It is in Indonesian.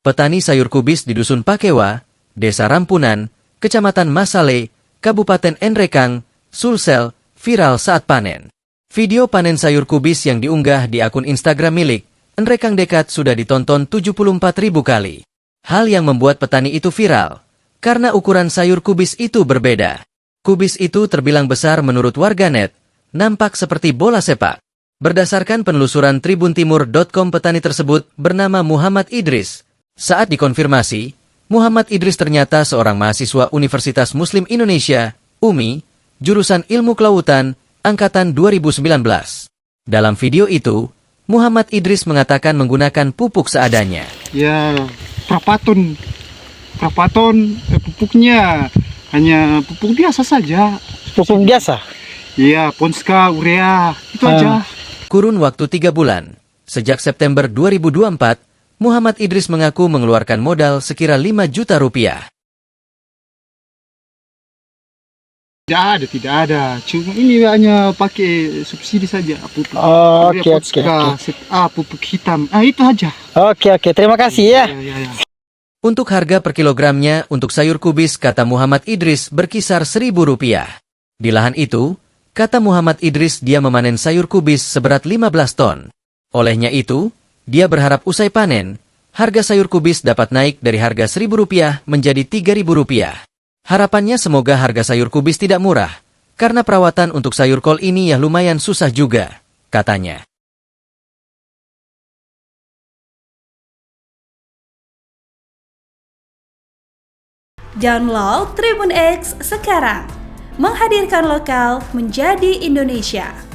Petani sayur kubis di Dusun Pakewa, Desa Rampunan, Kecamatan Masale, Kabupaten Nrekang, Sulsel, viral saat panen. Video panen sayur kubis yang diunggah di akun Instagram milik Nrekang Dekat sudah ditonton 74.000 kali. Hal yang membuat petani itu viral, karena ukuran sayur kubis itu berbeda. Kubis itu terbilang besar menurut warganet, nampak seperti bola sepak. Berdasarkan penelusuran tribuntimur.com, petani tersebut bernama Muhammad Idris. Saat dikonfirmasi, Muhammad Idris ternyata seorang mahasiswa Universitas Muslim Indonesia, UMI, jurusan Ilmu Kelautan, Angkatan 2019. Dalam video itu, Muhammad Idris mengatakan menggunakan pupuk seadanya. Ya, prapaton pupuknya hanya pupuk biasa saja. Pupuk biasa? Iya, Ponska, urea, itu aja. Kurun waktu 3 bulan, sejak September 2024, Muhammad Idris mengaku mengeluarkan modal sekira 5 juta rupiah. Tidak ada. Cuma ini hanya pakai subsidi saja. Pupuk. Oke. Pupuk hitam. Itu aja. Oke. Terima kasih ya. Ya. Untuk harga per kilogramnya untuk sayur kubis, kata Muhammad Idris, berkisar Rp1.000. Di lahan itu, kata Muhammad Idris, dia memanen sayur kubis seberat 15 ton. Olehnya itu, dia berharap usai panen, harga sayur kubis dapat naik dari harga Rp1.000 menjadi Rp3.000. Harapannya semoga harga sayur kubis tidak murah, karena perawatan untuk sayur kol ini ya lumayan susah juga, katanya. Download Tribun X sekarang, menghadirkan lokal menjadi Indonesia.